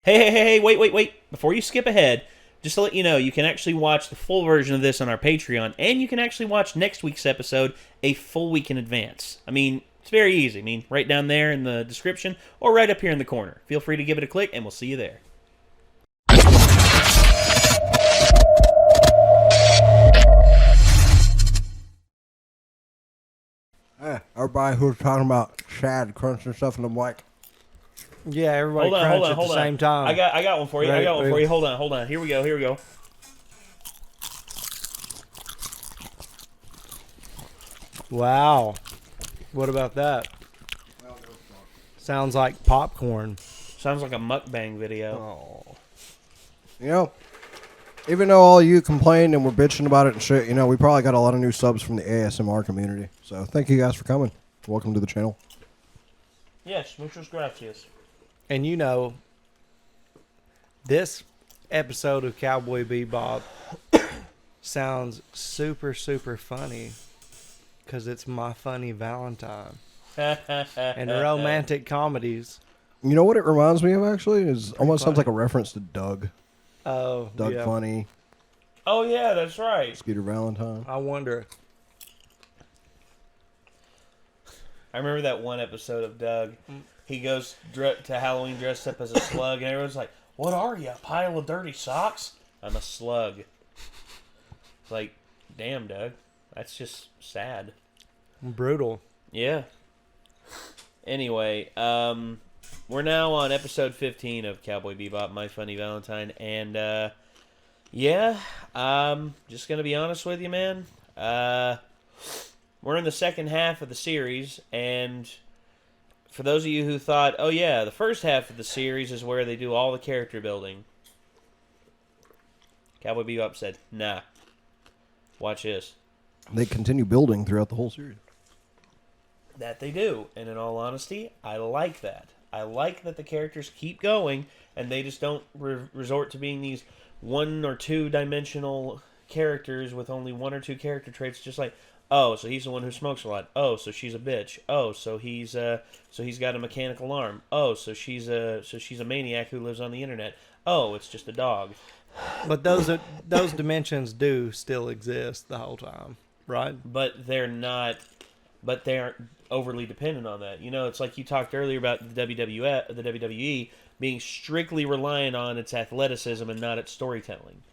Hey, wait. Before you skip ahead, just to let you know, you can actually watch the full version of this on our Patreon, and you can actually watch next week's episode a full week in advance. I mean, it's very easy. I mean, right down there in the description, or right up here in the corner. Feel free to give it a click, and we'll see you there. Hey, everybody who's talking about Shad crunching stuff in the mic. Yeah, everybody crunch at the same time. I got one for you. Hold on. Here we go. Wow. What about that? Sounds like popcorn. Sounds like a mukbang video. Oh. You know, even though all you complained and were bitching about it and shit, you know, we probably got a lot of new subs from the ASMR community. So thank you guys for coming. Welcome to the channel. Yes, muchas gracias. And you know, this episode of Cowboy Bebop sounds super, super funny because it's my funny Valentine. And romantic comedies. You know what it reminds me of, actually? Is almost sounds like a reference to Doug. Oh, Doug yeah. Funny. Oh, yeah, that's right. Scooter Valentine. I wonder. I remember that one episode of Doug. He goes to Halloween dressed up as a slug, and everyone's like, "What are you, a pile of dirty socks?" "I'm a slug." It's like, damn, Doug. That's just sad. Brutal. Yeah. Anyway, we're now on episode 15 of Cowboy Bebop, My Funny Valentine, and, just gonna be honest with you, man. We're in the second half of the series, and for those of you who thought, oh yeah, the first half of the series is where they do all the character building, Cowboy Bebop said, nah. Watch this. They continue building throughout the whole series. That they do, and in all honesty, I like that. I like that the characters keep going, and they just don't resort to being these one or two dimensional characters with only one or two character traits, just like, oh, so he's the one who smokes a lot. Oh, so she's a bitch. Oh, so he's got a mechanical arm. Oh, so she's a maniac who lives on the internet. Oh, it's just a dog. But those dimensions do still exist the whole time, right? But they're not. But they aren't overly dependent on that. You know, it's like you talked earlier about the WWE being strictly reliant on its athleticism and not its storytelling.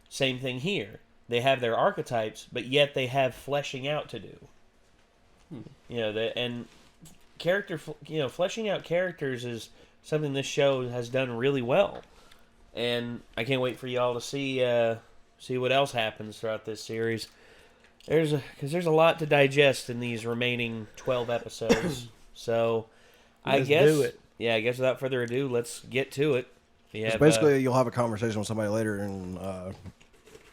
Same thing here. They have their archetypes, but yet they have fleshing out to do. You know, fleshing out characters is something this show has done really well, and I can't wait for y'all to see what else happens throughout this series. Because there's a lot to digest in these remaining 12 episodes. So, I guess without further ado, let's get to it. Basically, you'll have a conversation with somebody later, and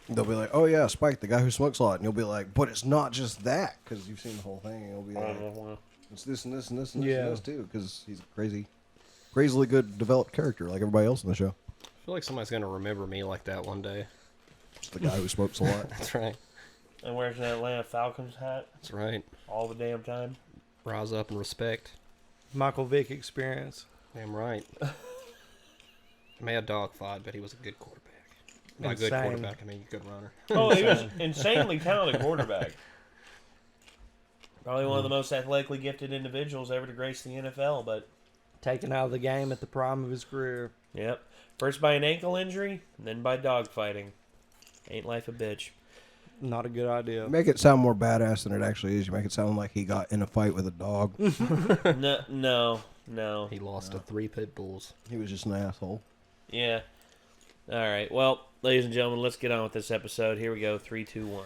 they'll be like, "Oh yeah, Spike, the guy who smokes a lot," and you'll be like, "But it's not just that," because you've seen the whole thing. And you'll be like, "It's this and this and this and this and this too," because he's a crazily good developed character, like everybody else in the show. I feel like somebody's gonna remember me like that one day. Just the guy who smokes a lot. That's right. And wears an Atlanta Falcons hat. That's right. All the damn time. Rise up and respect. Michael Vick experience. Damn right. May have dog fight, but he was a good quarterback. Not a Insane. good quarterback, I mean good runner. Oh, he was insanely talented quarterback. Probably one of the most athletically gifted individuals ever to grace the NFL, but... Taken out of the game at the prime of his career. Yep. First by an ankle injury, then by dog fighting. Ain't life a bitch. Not a good idea. You make it sound more badass than it actually is. You make it sound like he got in a fight with a dog. No. He lost to 3 pit bulls. He was just an asshole. Yeah. All right. Well, ladies and gentlemen, let's get on with this episode. Here we go. 3, 2, 1.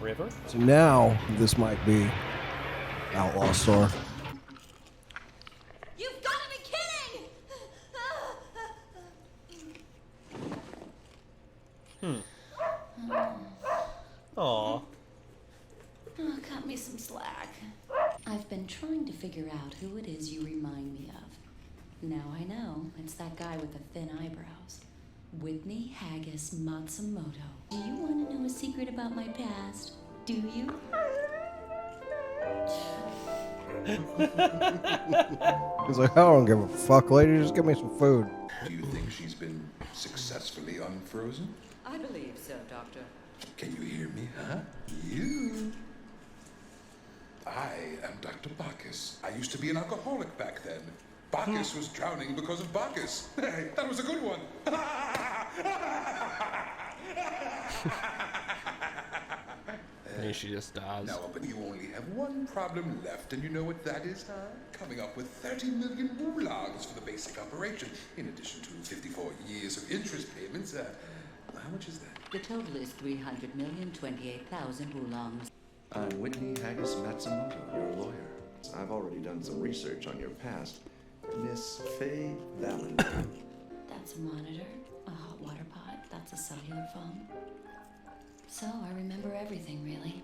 River? So now, this might be Outlaw Star. You've got to be kidding! Aw. Oh, cut me some slack. I've been trying to figure out who it is you remind me of. Now I know. It's that guy with the thin eyebrows. Whitney Haggis Matsumoto. Do you want to know a secret about my past? Do you? He's like, I don't give a fuck, lady. Just give me some food. Do you think she's been successfully unfrozen? I believe so, Doctor. Can you hear me, huh? You. I am Dr. Bacchus. I used to be an alcoholic back then. Bacchus was drowning because of Bacchus. Hey, that was a good one. And she just dies. Now, but you only have one problem left, and you know what that is, huh? Coming up with 30 million wulongs for the basic operation, in addition to 54 years of interest payments. How much is that? The total is 300,028,000 wulongs. I'm Whitney Haggis Matsumoto, your lawyer. I've already done some research on your past. Miss Faye Valentine. That's a monitor, a hot water pot, that's a cellular phone. So I remember everything, really.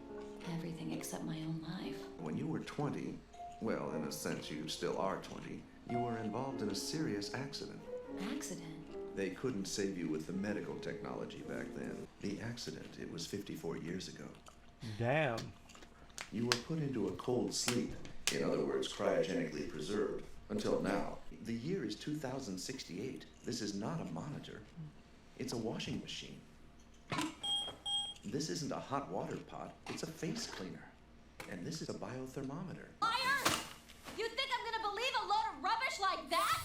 Everything except my own life. When you were 20, well, in a sense you still are 20, you were involved in a serious accident. Accident? They couldn't save you with the medical technology back then. The accident, it was 54 years ago. Damn. You were put into a cold sleep, in other words, cryogenically preserved, until now. The year is 2068. This is not a monitor. It's a washing machine. This isn't a hot water pot, it's a face cleaner. And this is a biothermometer. Liar! You think I'm gonna believe a load of rubbish like that?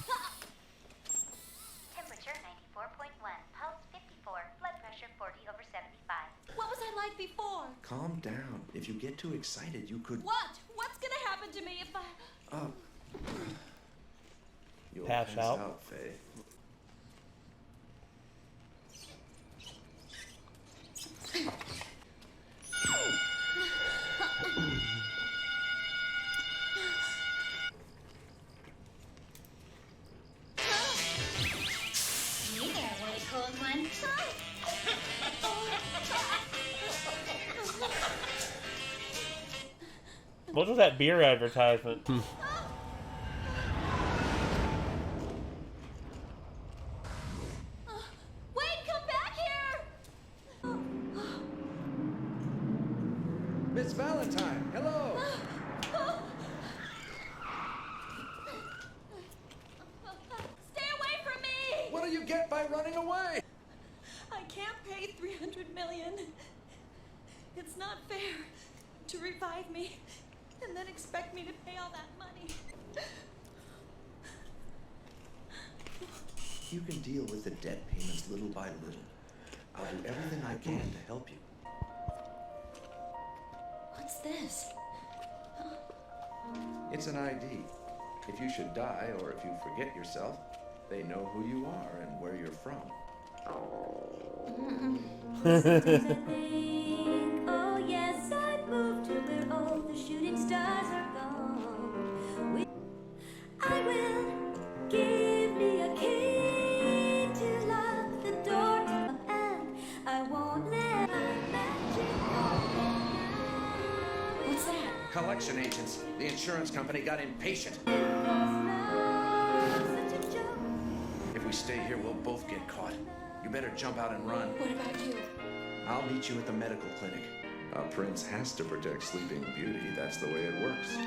Temperature 94.1, pulse 54, blood pressure 40/75. What was I like before? Calm down. If you get too excited, you could... What? What's gonna happen to me if I... You'll Pass out. Faye. You there, really cold one. What was that beer advertisement? Wait, come back here! Miss Valentine, hello! Stay away from me! What do you get by running away? I can't pay 300 million. It's not fair to revive me and then expect me to pay all that money. You can deal with the debt payments little by little. I'll do everything I can to help you. What's this? It's an ID. If you should die or if you forget yourself, they know who you are and where you're from. Oh yes, I'd move to where all the shooting stars are gone. I will give me a key to lock the door and I won't let my magic What's that? Collection agents. The insurance company got impatient. If we stay here, we'll both get caught. You better jump out and run. What about you? I'll meet you at the medical clinic. A prince has to protect Sleeping Beauty. That's the way it works.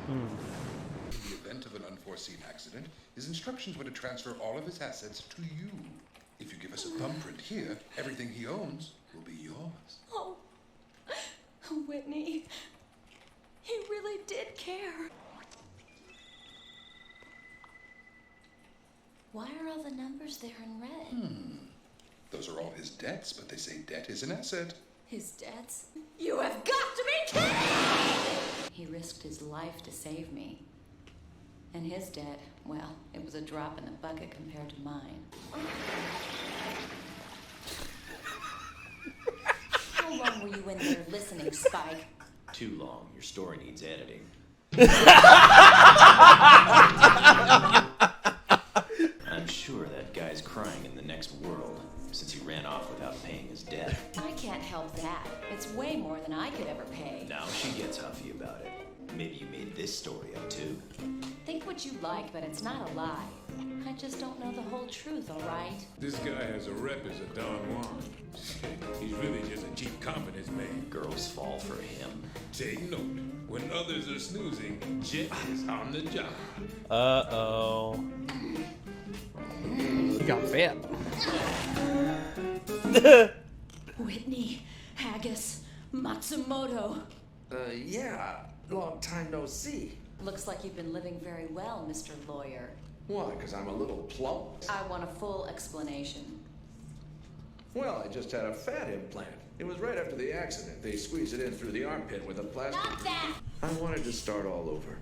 In the event of an unforeseen accident, his instructions were to transfer all of his assets to you. If you give us a thumbprint here, everything he owns will be yours. Oh, Whitney, he really did care. Why are all the numbers there in red? Those are all his debts, but they say debt is an asset. His debts? You have got to be kidding! He risked his life to save me. And his debt, well, it was a drop in the bucket compared to mine. How long were you in there listening, Spike? Too long. Your story needs editing. I'm sure that guy's crying in the next world, since he ran off without paying his debt. I can't help that. It's way more than I could ever pay. Now she gets huffy about it. Maybe you made this story up too. Think what you like, but it's not a lie. I just don't know the whole truth, all right? This guy has a rep as a Don Juan. He's really just a cheap confidence man. Girls fall for him. Take note. When others are snoozing, Jet is on the job. Uh-oh. He got fat. Whitney, Haggis, Matsumoto. Yeah. Long time no see. Looks like you've been living very well, Mr. Lawyer. Why? Because I'm a little plump? I want a full explanation. Well, I just had a fat implant. It was right after the accident. They squeezed it in through the armpit with a plastic... Not that! I wanted to start all over.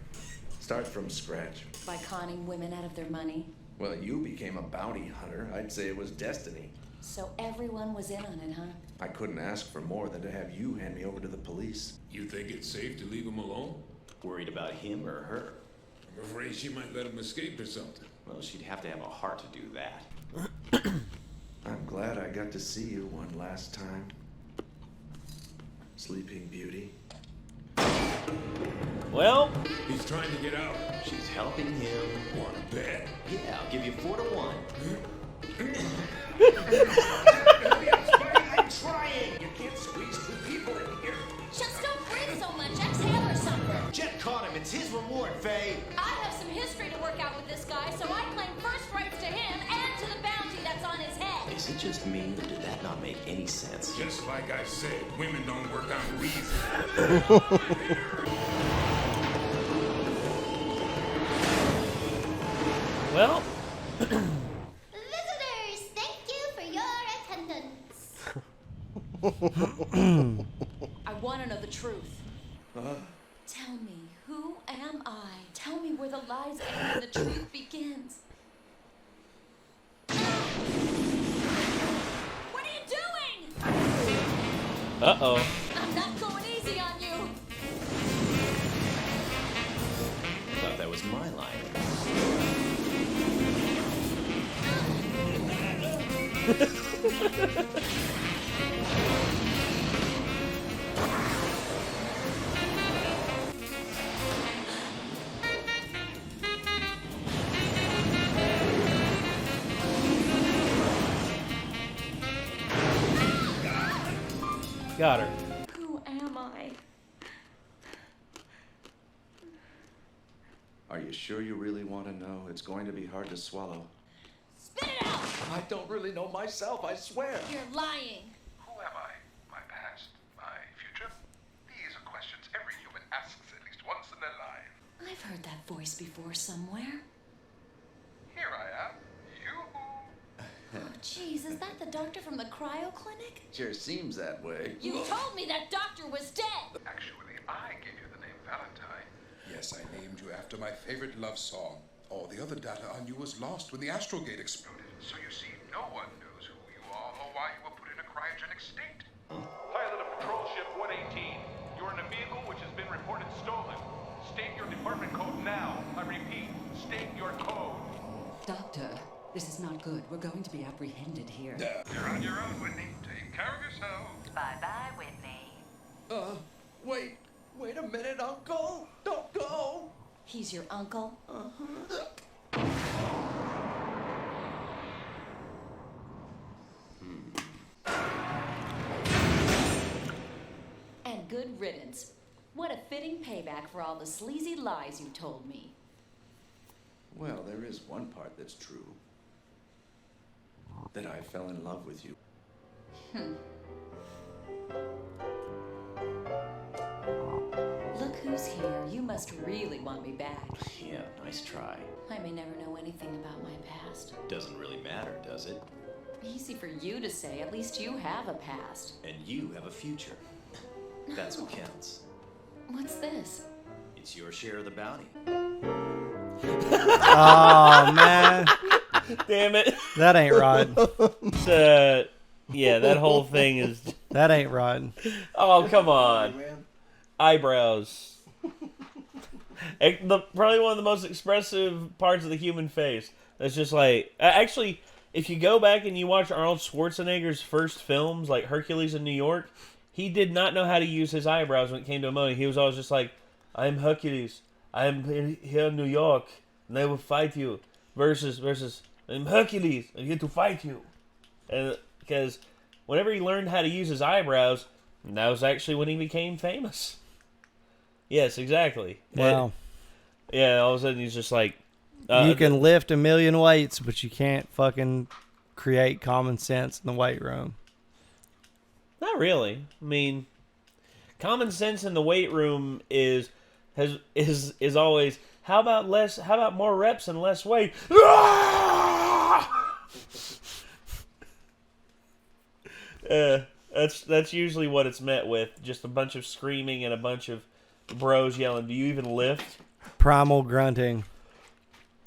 Start from scratch. By conning women out of their money? Well, you became a bounty hunter. I'd say it was destiny. So everyone was in on it, huh? I couldn't ask for more than to have you hand me over to the police. You think it's safe to leave him alone? Worried about him or her? I'm afraid she might let him escape or something. Well, she'd have to have a heart to do that. I'm glad I got to see you one last time. Sleeping Beauty. Well, he's trying to get out. She's helping him. Want to bet? Yeah, I'll give you 4 to 1. I'm trying. You can't squeeze 2 people in here. Just don't breathe so much. Exhale or something. Jet caught him. It's his reward, Faye. I have some history to work out with this guy, so I claim first rights to him and to the bounty that's on his head. Is it just me, or did that not make any sense? Just like I said, women don't work on reason. well. Visitors, thank you for your attendance. I want to know the truth. Tell me, who am I? Tell me where the lies end and the truth begins. What are you doing? Uh-oh. I'm not going easy on you. Thought that was my line. Got her. Who am I? Are you sure you really want to know? It's going to be hard to swallow. Spit it out! I don't really know myself, I swear. You're lying. Who am I? My past? My future? These are questions every human asks at least once in their life. I've heard that voice before somewhere. Here I am. You. Oh, jeez, is that the doctor from the cryo clinic? Sure seems that way. You told me that doctor was dead. Actually, I gave you the name Valentine. Yes, I named you after my favorite love song. All the other data on you was lost when the astral gate exploded. So you see, no one knows who you are or why you were put in a cryogenic state. Pilot of Patrol Ship 118, you're in a vehicle which has been reported stolen. State your department code now. I repeat, state your code. Doctor, this is not good. We're going to be apprehended here. You're on your own, Whitney. Take care of yourself. Bye-bye, Whitney. Wait a minute, Uncle. Don't go. He's your uncle? And good riddance. What a fitting payback for all the sleazy lies you told me. Well, there is one part that's true. That I fell in love with you. Look who's here. You must really want me back. Yeah, nice try. I may never know anything about my past. Doesn't really matter, does it? Easy for you to say. At least you have a past. And you have a future. That's what counts. What's this? It's your share of the bounty. Oh, man. Damn it. That ain't right. Yeah, that whole thing is... That ain't right. Oh, come on. Eyebrows. Probably one of the most expressive parts of the human face. That's just like... Actually, if you go back and you watch Arnold Schwarzenegger's first films, like Hercules in New York, he did not know how to use his eyebrows when it came to emoting. He was always just like, I'm Hercules. I'm here in New York, and I will fight you. versus I'm Hercules. I'm here to fight you. And because whenever he learned how to use his eyebrows, that was actually when he became famous. Yes, exactly. Wow. Yeah, all of a sudden he's just like... you can lift 1,000,000 weights, but you can't fucking create common sense in the weight room. Not really. I mean, common sense in the weight room is always, how about more reps and less weight? That's usually what it's met with. Just a bunch of screaming and a bunch of bros yelling, "Do you even lift?" Primal grunting.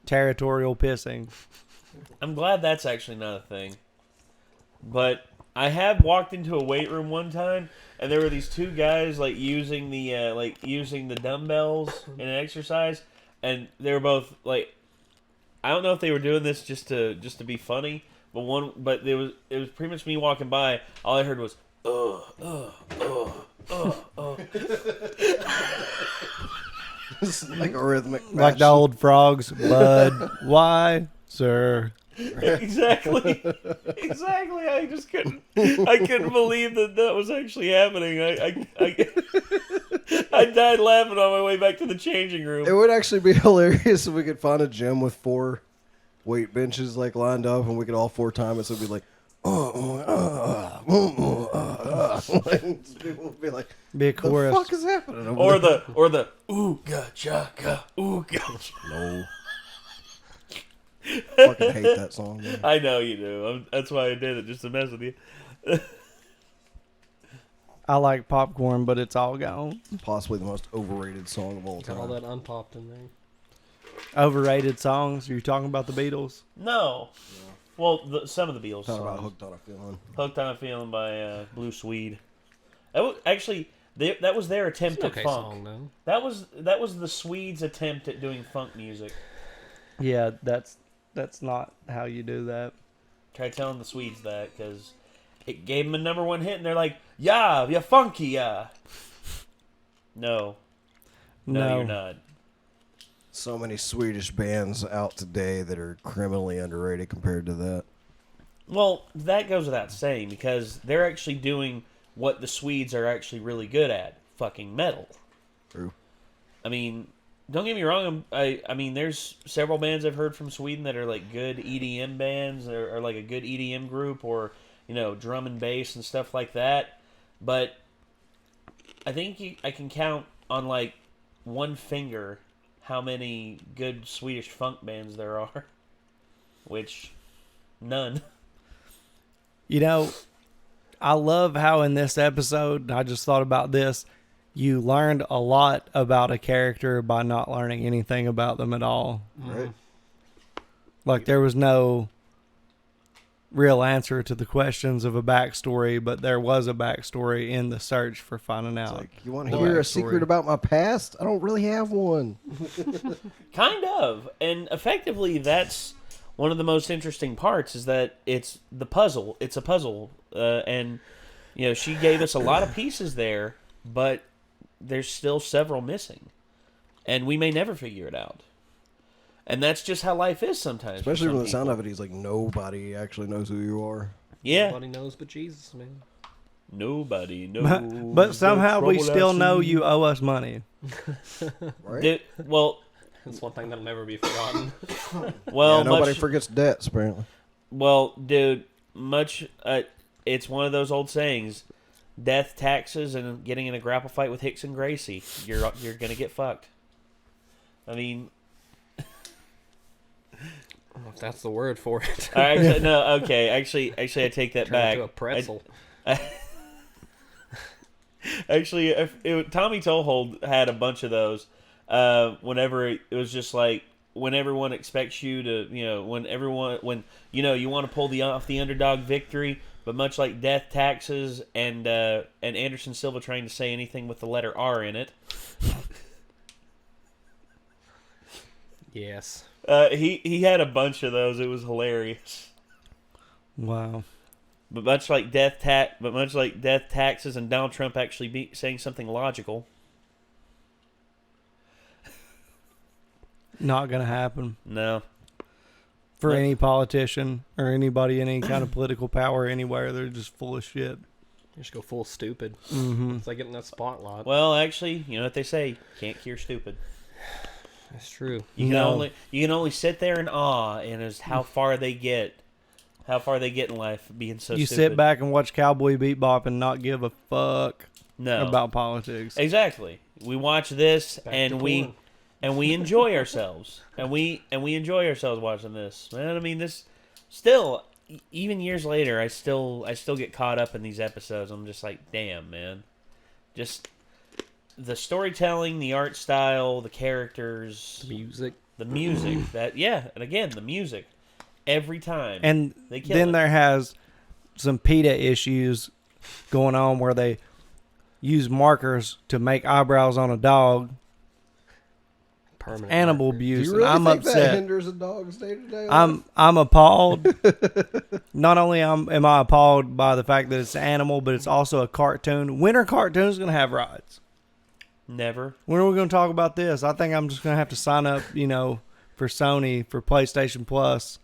Territorial pissing. I'm glad that's actually not a thing. But I have walked into a weight room one time, and there were these two guys using the dumbbells in an exercise, and they were both like, I don't know if they were doing this just to be funny, but it was pretty much me walking by. All I heard was It's like a rhythmic match. Like the old frogs. Bud, why, sir? Exactly. I just couldn't believe that was actually happening. I died laughing on my way back to the changing room. It would actually be hilarious if we could find a gym with 4 weight benches lined up, and we could all 4 time it. So it'd be like, people would be like, be a chorus. What the fuck is happening? Or the ooga chaka ooga. No. I fucking hate that song, man. I know you do. That's why I did it, just to mess with you. I like popcorn, but it's all gone. Possibly the most overrated song of all time. Got all that unpopped in there. Overrated songs? Are you talking about the Beatles? No. Well, some of the Beatles Talking songs. about Hooked on a Feeling. Hooked on a Feeling by Blue Swede. Actually, that was their attempt at funk. Song, though. That was the Swedes' attempt at doing funk music. Yeah, that's not how you do that. Try telling the Swedes that, because it gave them a #1 hit, and they're like, "Yeah, you're funky, yeah." No, you're not. So many Swedish bands out today that are criminally underrated compared to that. Well, that goes without saying, because they're actually doing what the Swedes are actually really good at, fucking metal. True. I mean, don't get me wrong, I mean, there's several bands I've heard from Sweden that are like good EDM bands, or like a good EDM group, or, drum and bass and stuff like that. But I think I can count on like one finger how many good Swedish funk bands there are. Which, none. I love how in this episode, I just thought about this, you learned a lot about a character by not learning anything about them at all. Right. Like, there was no real answer to the questions of a backstory, but there was a backstory in the search for finding out. Like, you want to hear a secret about my past? I don't really have one. Kind of. And effectively, that's one of the most interesting parts, is that it's the puzzle. It's a puzzle. And, she gave us a lot of pieces there, but there's still several missing. And we may never figure it out. And that's just how life is sometimes. Especially from the sound of it, he's like, nobody actually knows who you are. Yeah. Nobody knows but Jesus, man. Nobody knows. But somehow we still know you owe us money. Right? That's one thing that'll never be forgotten. Well, yeah, nobody forgets debts, apparently. Well, dude, it's one of those old sayings: death, taxes, and getting in a grapple fight with Hicks and Gracie. You're gonna get fucked. I mean, I don't know if that's the word for it. Actually, I take that Turn back. into a pretzel. Tommy Toehold had a bunch of those. Whenever it was just like, when everyone expects you to, when you want to pull off the underdog victory, but much like death, taxes, and Anderson Silva trying to say anything with the letter R in it. Yes. He had a bunch of those. It was hilarious. Wow. But much like death, taxes, and Donald Trump actually saying something logical. Not gonna happen. No. for any politician or anybody in any kind of political power anywhere. They're just full of shit. Just go full stupid. Mm-hmm. It's like getting that spotlight. Well, actually, you know what they say: can't cure stupid. That's true. You can only sit there in awe and as how far they get in life being so you stupid. sit back and watch Cowboy Bebop and not give a fuck about politics. Exactly. We watch this and we enjoy ourselves. And we enjoy ourselves watching this. Man, I mean this still even years later I still get caught up in these episodes. I'm just like, damn, man. Just the storytelling, the art style, the characters, the music, that and again the music every time. And they kill then it. there has some PETA issues going on where they use markers to make eyebrows on a dog. Permanent animal marker. abuse. Do you really and I'm think upset. that hinders a dog's day-to-day life? I'm appalled. Not only am I appalled by the fact that it's an animal, but it's also a cartoon. When are cartoons going to have rights? Never. When are we going to talk about this? I think I'm just going to have to sign up, for Sony, for PlayStation Plus,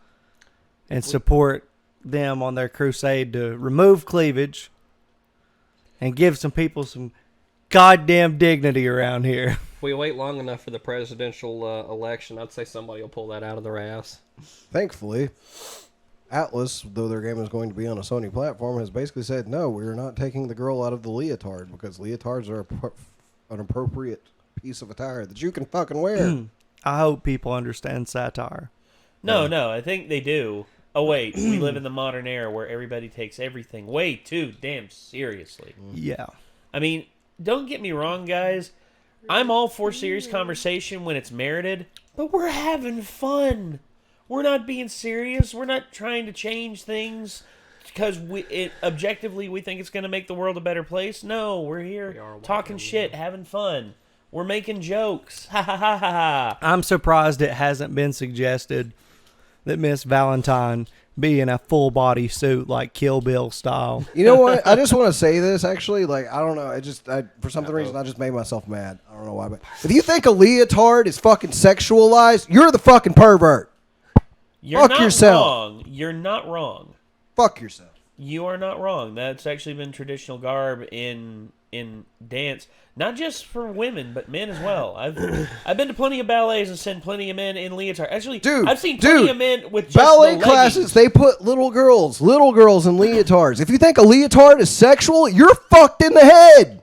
and support them on their crusade to remove cleavage and give some people some goddamn dignity around here. If we wait long enough for the presidential election, I'd say somebody will pull that out of their ass. Thankfully, Atlas, though their game is going to be on a Sony platform, has basically said, no, we're not taking the girl out of the leotard because leotards are an appropriate piece of attire that you can fucking wear. I hope people understand satire. No, I think they do. Oh, wait, we live in the modern era where everybody takes everything way too damn seriously. Yeah. I mean, don't get me wrong, guys. I'm all for serious conversation when it's merited, but we're having fun. We're not being serious. We're not trying to change things because objectively we think it's going to make the world a better place. No, we're here talking shit, having fun. We're making jokes. Ha ha ha ha ha. I'm surprised it hasn't been suggested that Miss Valentine be in a full body suit like Kill Bill style. You know what? I just want to say this, actually. Like, I don't know. For some reason, I just made myself mad. I don't know why. But if you think a leotard is fucking sexualized, you're the fucking pervert. Fuck yourself. Wrong. You're not wrong. Fuck yourself. You are not wrong. That's actually been traditional garb in dance, not just for women but men as well. I've been to plenty of ballets and seen plenty of men in leotard. Actually, I've seen plenty of men with just ballet the classes. leggings. They put little girls in leotards. If you think a leotard is sexual, you're fucked in the head.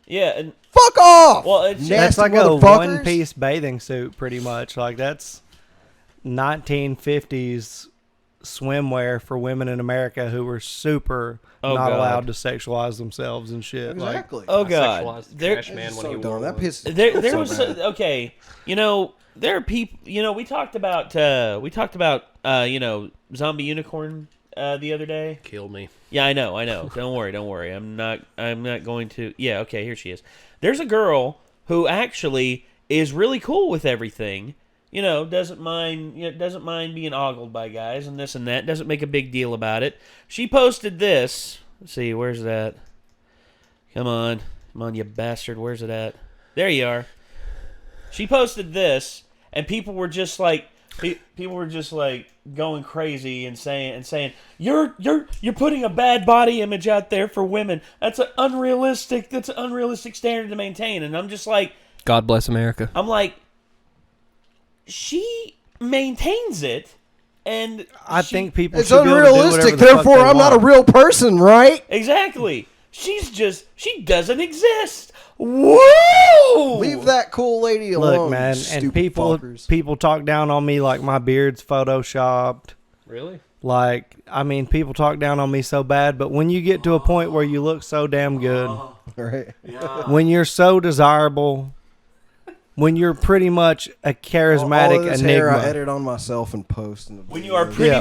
Yeah, and fuck off. Well, it's that's like a one-piece bathing suit, pretty much. Like that's 1950s swimwear for women in America who were super not allowed to sexualize themselves and shit. Exactly. Like, oh god, there was okay. There are people. We talked about zombie unicorn the other day. Kill me. Yeah, I know. Don't worry. I'm not going to. Yeah, okay. Here she is. There's a girl who actually is really cool with everything. Doesn't mind being ogled by guys and this and that. Doesn't make a big deal about it. She posted this. Let's see, where's that? Come on, you bastard. Where's it at? There you are. She posted this, and people were just like going crazy and saying you're putting a bad body image out there for women. That's an unrealistic standard to maintain. And I'm just like, God bless America. I'm like, she maintains it, and I think people. It's unrealistic. Therefore, I'm not a real person, right? Exactly. She doesn't exist. Woo! Leave that cool lady alone. Look, man, and people talk down on me like my beard's photoshopped. Really? Like, I mean, people talk down on me so bad, but when you get to a point where you look so damn good, right? When you're so desirable. When you're pretty much a charismatic all this enigma. Hair I edit on myself and post. When you are pretty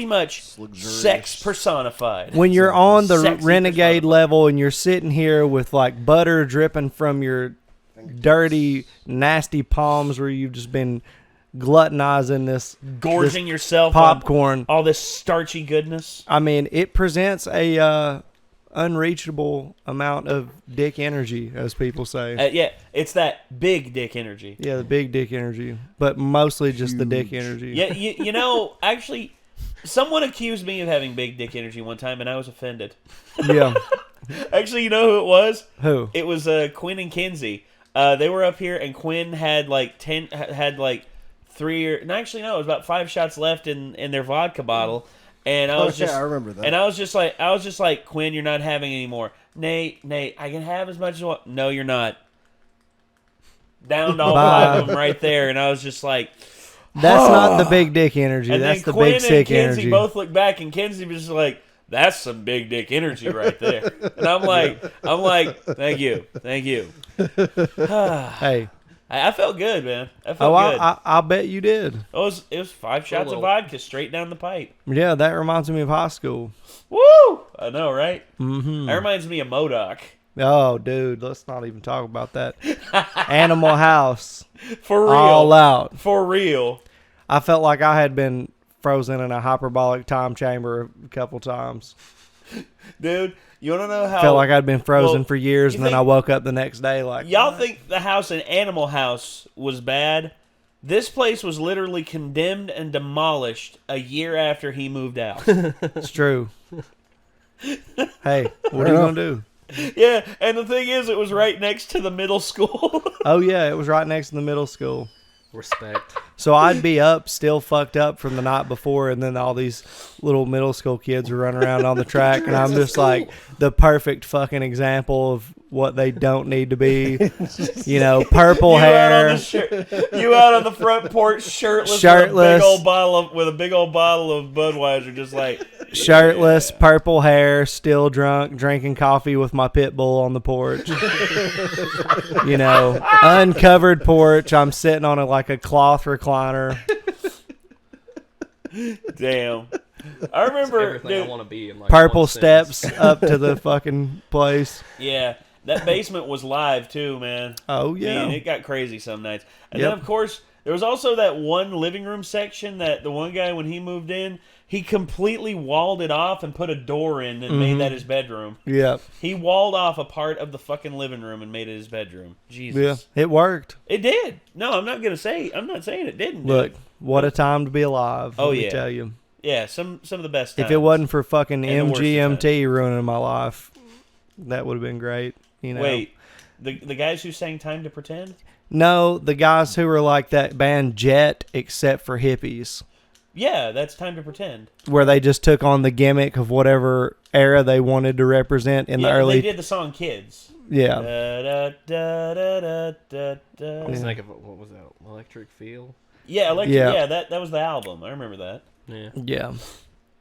much sex personified. When you're on the Renegade level and you're sitting here with like butter dripping from your dirty, nasty palms where you've just been gluttonizing this, gorging yourself popcorn, on all this starchy goodness. I mean, it presents a unreachable amount of dick energy, as people say. Yeah, it's that big dick energy. Yeah, the big dick energy, but mostly just the dick energy. Yeah, you know, actually, someone accused me of having big dick energy one time, and I was offended. Yeah. Actually, you know who it was? Who? It was Quinn and Kinsey. They were up here, and Quinn had like 3 or no, actually no, it was about 5 shots left in their vodka bottle, and I was I remember that. And I was just like, Quinn, you're not having any more. Nate, I can have as much as I want. No, you're not. Downed all 5 of them right there, and I was just like, that's not the big dick energy. And that's then the big Quinn sick and Kinsey energy. both looked back, and Kinsey was just like, that's some big dick energy right there. And I'm like, thank you. Hey, I felt good, man. I felt good. I bet you did. It was 5 shots of vodka straight down the pipe. Yeah, that reminds me of high school. Woo! I know, right? Mm-hmm. That reminds me of MODOK. Oh, dude, let's not even talk about that. Animal House. For real. All out. For real. I felt like I had been frozen in a hyperbolic time chamber a couple times. Dude, you want to know how... Felt like I'd been frozen for years, and then I woke up the next day like... Y'all think the house in Animal House was bad? This place was literally condemned and demolished a year after he moved out. It's true. Hey, what are you going to do? Yeah, and the thing is, it was right next to the middle school. Oh, yeah, it was right next to the middle school. Respect. So I'd be up, still fucked up from the night before, and then all these little middle school kids are running around on the track, and I'm just like the perfect fucking example of what they don't need to be. You know, purple hair. You out on the front porch, shirtless. With a big old bottle of Budweiser, just like shirtless, purple hair, still drunk, drinking coffee with my pit bull on the porch. You know, uncovered porch. I'm sitting on like a cloth recliner. Damn. I remember everything I want to be in like purple steps up to the fucking place. Yeah. That basement was live too, man. Oh yeah. Man, it got crazy some nights. And then of course there was also that one living room section that the one guy, when he moved in, he completely walled it off and put a door in and made that his bedroom. Yep. He walled off a part of the fucking living room and made it his bedroom. Jesus. Yeah, it worked. It did. No, I'm not saying it didn't. Look, what a time to be alive. Oh, let me yeah. tell you. Yeah, some of the best times. If it wasn't for fucking And the worst of MGMT ruining my life, that would have been great. You know. Wait, the guys who sang "Time to Pretend"? No, the guys who were like that band Jet, except for hippies. Yeah, that's "Time to Pretend." Where they just took on the gimmick of whatever era they wanted to represent in the early. They did the song "Kids." Yeah. Da, da, da, da, da, da. I was thinking, what was that? Electric Feel? Yeah, yeah, that was the album. I remember that. Yeah. Yeah.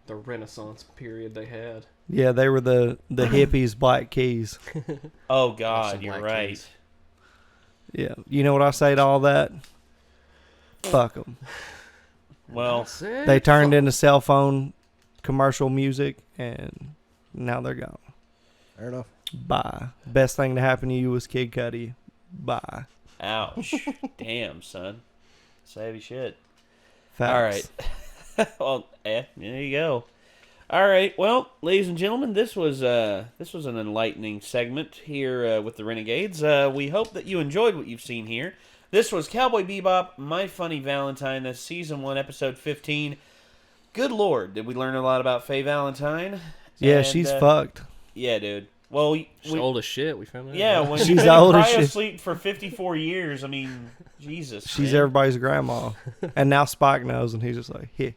The Renaissance period they had. Yeah, they were the hippies' Black Keys. Oh God, you're right. Keys. Yeah, you know what I say to all that? Fuck them. Well, they turned into cell phone commercial music, and now they're gone. Fair enough. Bye. Best thing to happen to you was Kid Cudi. Bye. Ouch. Damn, son. Savvy shit. Facts. All right. Well, there you go. All right. Well, ladies and gentlemen, this was an enlightening segment here with the Renegades. We hope that you enjoyed what you've seen here. This was Cowboy Bebop, My Funny Valentine. That's Season 1, Episode 15. Good Lord, did we learn a lot about Faye Valentine? Yeah, And, she's fucked. Yeah, dude. Well, she's old as shit. We found out. Yeah, when she's you've been old as shit. asleep for 54 years, I mean, Jesus. She's man. everybody's grandma. And now Spike knows, and he's just like, hey,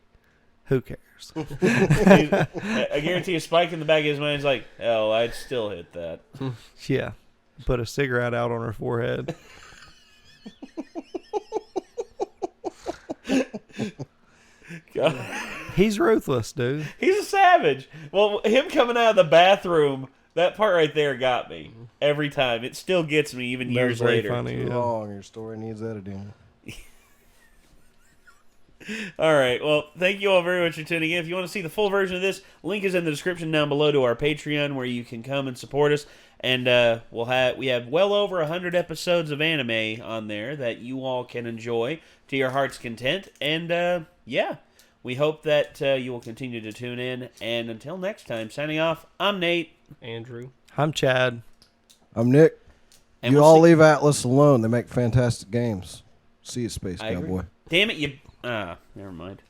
who cares? I guarantee a Spike in the back of his mind is like, hell, I'd still hit that. Yeah. Put a cigarette out on her forehead. God. He's ruthless, dude. He's a savage. Well, him coming out of the bathroom, that part right there got me every time. It still gets me even years later. Funny, Too yeah. long. Your story needs editing. All right. Well, thank you all very much for tuning in. If you want to see the full version of this, link is in the description down below to our Patreon, where you can come and support us. And we have well over 100 episodes of anime on there that you all can enjoy to your heart's content. And yeah, we hope that you will continue to tune in. And until next time, signing off, I'm Nate. Andrew. I'm Chad. I'm Nick. And You we'll all see- leave Atlas alone. They make fantastic games. See you, Space I agree. Cowboy. Damn it, you... never mind.